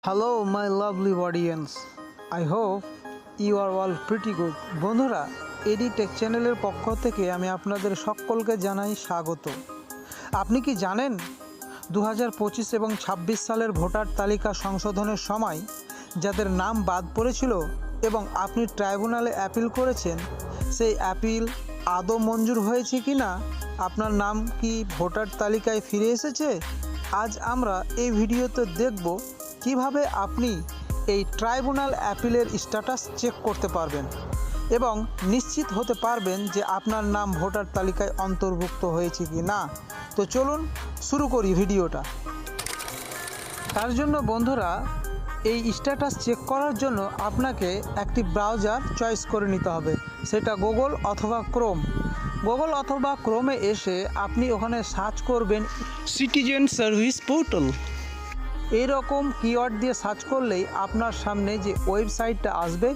Hello, my lovely audience. I hope you are all pretty good. বন্ধুরা, এডি take চ্যানেলের পক্ষ থেকে আমি আপনাদের সকলকে জানাই স্বাগত। আপনি কি জানেন 2025 এবং 26 সালের ভোটার তালিকা সংশোধনের সময় যাদের নাম বাদ পড়েছিল এবং আপনি ট্রাইব্যুনালে অ্যাপিল করেছেন, সেই অ্যাপিল আদৌ মঞ্জুর হয়েছে কি না, আপনার নাম কি ভোটার তালিকায় ফিরে এসেছে? আজ আমরা এই ভিডিওতে দেখব কিভাবে আপনি এই ট্রাইব্যুনাল অ্যাপিলের স্ট্যাটাস চেক করতে পারবেন এবং নিশ্চিত হতে পারবেন যে আপনার নাম ভোটার তালিকায় অন্তর্ভুক্ত হয়েছে কি না। তো চলুন শুরু করি ভিডিওটা। তার জন্য বন্ধুরা, এই স্ট্যাটাস চেক করার জন্য আপনাকে একটি ব্রাউজার চয়েস করে নিতে হবে, সেটা গুগল অথবা ক্রোম। গুগল অথবা ক্রোমে এসে আপনি ওখানে সার্চ করবেন সিটিজেন সার্ভিস পোর্টাল। এইরকম কিওয়ার্ড দিয়ে সার্চ করলেই আপনার সামনে যে ওয়েবসাইটটা আসবে,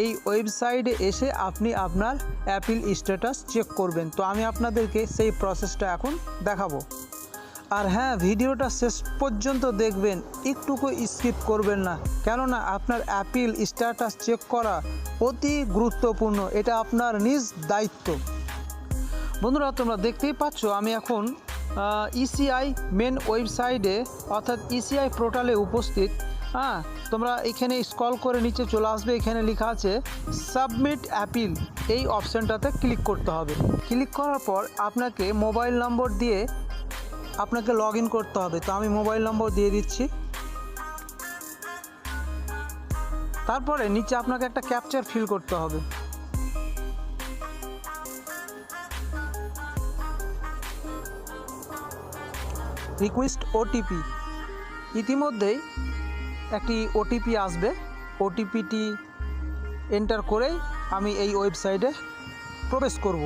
এই ওয়েবসাইটে এসে আপনি আপনার অ্যাপিল স্ট্যাটাস চেক করবেন। তো আমি আপনাদেরকে সেই প্রসেসটা এখন দেখাবো। আর হ্যাঁ, ভিডিওটা শেষ পর্যন্ত দেখবেন, একটুকু স্কিপ করবেন না, কেননা আপনার অ্যাপিল স্ট্যাটাস চেক করা অতি গুরুত্বপূর্ণ। এটা আপনার নিজ দায়িত্ব। বন্ধুরা, তোমরা দেখতেই পাচ্ছ আমি এখন ইসিআই মেন ওয়েবসাইটে অর্থাৎ ইসিআই পোর্টালে উপস্থিত। তোমরা এখানে স্ক্রল করে নিচে চলে আসবে, এখানে লেখা আছে সাবমিট অ্যাপিল। এই অপশানটাতে ক্লিক করতে হবে। ক্লিক করার পর আপনাকে মোবাইল নম্বর দিয়ে আপনাকে লগ ইন করতে হবে। তো আমি মোবাইল নম্বর দিয়ে দিচ্ছি। তারপরে নিচে আপনাকে একটা ক্যাপচার ফিল করতে হবে। Request OTP. ইতিমধ্যেই একটি ওটিপি আসবে। ওটিপিটি এন্টার করেই আমি এই ওয়েবসাইটে প্রবেশ করব।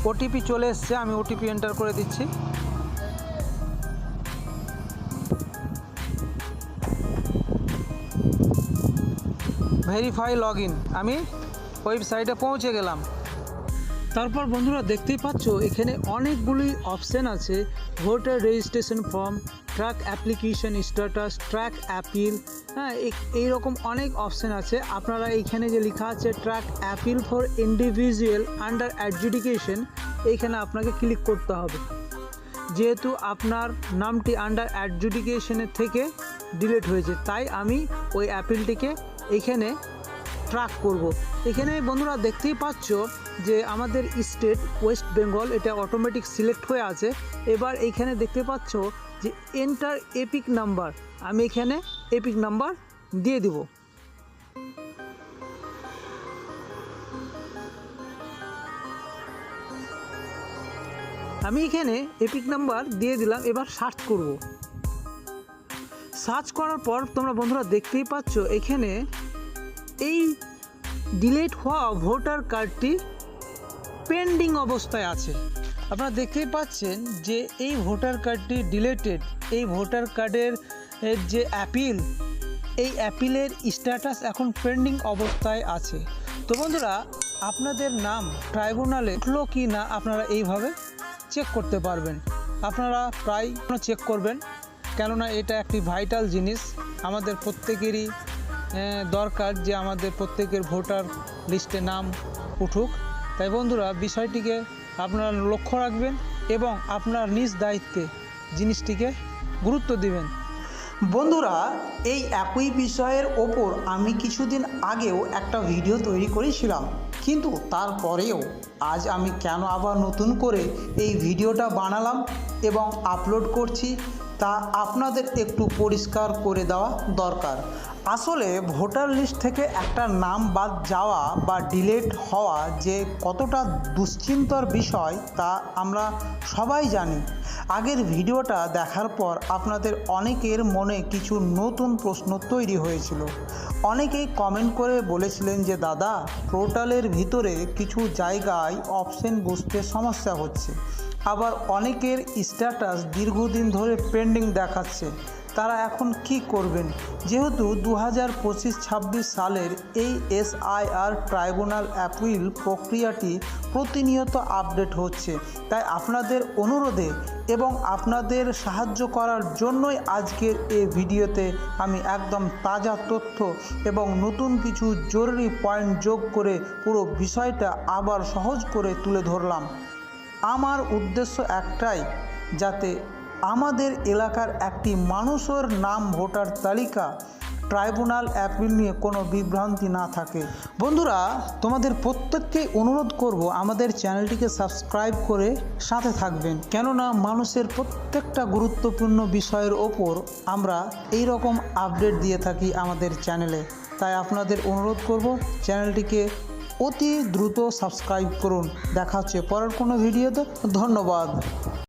ওটিপি চলে এসছে, আমি ওটিপি এন্টার করে দিচ্ছি। Verify log in. আমি ওয়েবসাইটে পৌঁছে গেলাম। তারপর বন্ধুরা দেখতেই পাচ্ছ এখানে অনেকগুলি অপশান আছে। Voter registration form, track application status, track appeal, এইরকম অনেক অপশান আছে। আপনারা এইখানে যে লেখা আছে track appeal for individual under adjudication, এইখানে আপনাকে ক্লিক করতে হবে। যেহেতু আপনার নামটি আন্ডার অ্যাডজুডিকেশনের থেকে ডিলিট হয়েছে, তাই আমি ওই অ্যাপিলটিকে এইখানে ট্র্যাক করব। এখানে বন্ধুরা দেখতেই পাচ্ছ যে আমাদের স্টেট ওয়েস্ট বেঙ্গল, এটা অটোমেটিক সিলেক্ট হয়ে আছে। এবার এইখানে দেখতে পাচ্ছ যে এন্টার এপিক নাম্বার, আমি এখানে এপিক নাম্বার দিয়ে দিব। আমি এখানে এপিক নাম্বার দিয়ে দিলাম। এবার সার্চ করব। সার্চ করার পর তোমরা বন্ধুরা দেখতেই পাচ্ছ এখানে এই ডিলিট হওয়া ভোটার কার্ডটি পেন্ডিং অবস্থায় আছে। আপনারা দেখতেই পাচ্ছেন যে এই ভোটার কার্ডটি ডিলিটেড। এই ভোটার কার্ডের যে অ্যাপিল, এই অ্যাপিলের স্ট্যাটাস এখন পেন্ডিং অবস্থায় আছে। তো বন্ধুরা, আপনাদের নাম ট্রাইব্যুনালে উঠলো কি না আপনারা এইভাবে চেক করতে পারবেন। আপনারা প্রায় চেক করবেন, কেননা এটা একটি ভাইটাল জিনিস। আমাদের প্রত্যেকেরই দরকার যে আমাদের প্রত্যেকের ভোটার লিস্টে নাম উঠুক। তাই বন্ধুরা, বিষয়টিকে আপনারা লক্ষ্য রাখবেন এবং আপনার নিজ দায়িত্বে জিনিসটিকে গুরুত্ব দিবেন। বন্ধুরা, এই একই বিষয়ের ওপর আমি কিছুদিন আগেও একটা ভিডিও তৈরি করেছিলাম, কিন্তু তারপরেও আজ আমি কেন আবার নতুন করে এই ভিডিওটা বানালাম এবং আপলোড করছি তা আপনাদের একটু পরিষ্কার করে দেওয়া দরকার। আসলে ভোটার লিস্ট থেকে একটা নাম বাদ যাওয়া বা ডিলিট হওয়া যে কতটা দুশ্চিন্তার বিষয় তা আমরা সবাই জানি। আগের ভিডিওটা দেখার পর আপনাদের অনেকের মনে কিছু নতুন প্রশ্ন তৈরি হয়েছিল। অনেকেই কমেন্ট করে বলেছিলেন যে দাদা, পোর্টালের ভিতরে কিছু জায়গায় অপশন বুঝতে সমস্যা হচ্ছে, আবার অনেকের স্ট্যাটাস দীর্ঘদিন ধরে পেন্ডিং দেখাচ্ছে। তারা এখন কি করবেন। যেহেতু 2025-26 সালের এই SIR ট্রাইব্যুনাল অ্যাপিল প্রক্রিয়াটি প্রতিনিয়ত আপডেট হচ্ছে, তাই আপনাদের অনুরোধে এবং আপনাদের সাহায্য করার জন্যই আজকের এই ভিডিওতে আমি একদম তাজা তথ্য এবং নতুন কিছু জরুরি পয়েন্ট যোগ করে পুরো বিষয়টা আবার সহজ করে তুলে ধরলাম। আমার উদ্দেশ্য একটাই, যাতে আমাদের এলাকার একটি মানুষের নাম ভোটার তালিকা ট্রাইব্যুনাল অ্যাপিল নিয়ে কোনো বিভ্রান্তি না থাকে। বন্ধুরা, তোমাদের প্রত্যেককেই অনুরোধ করব আমাদের চ্যানেলটিকে সাবস্ক্রাইব করে সাথে থাকবেন, কেননা মানুষের প্রত্যেকটা গুরুত্বপূর্ণ বিষয়ের ওপর আমরা এই রকম আপডেট দিয়ে থাকি আমাদের চ্যানেলে। তাই আপনাদের অনুরোধ করব চ্যানেলটিকে অতি দ্রুত সাবস্ক্রাইব করুন। দেখা হচ্ছে পরের কোনো ভিডিওতে। ধন্যবাদ।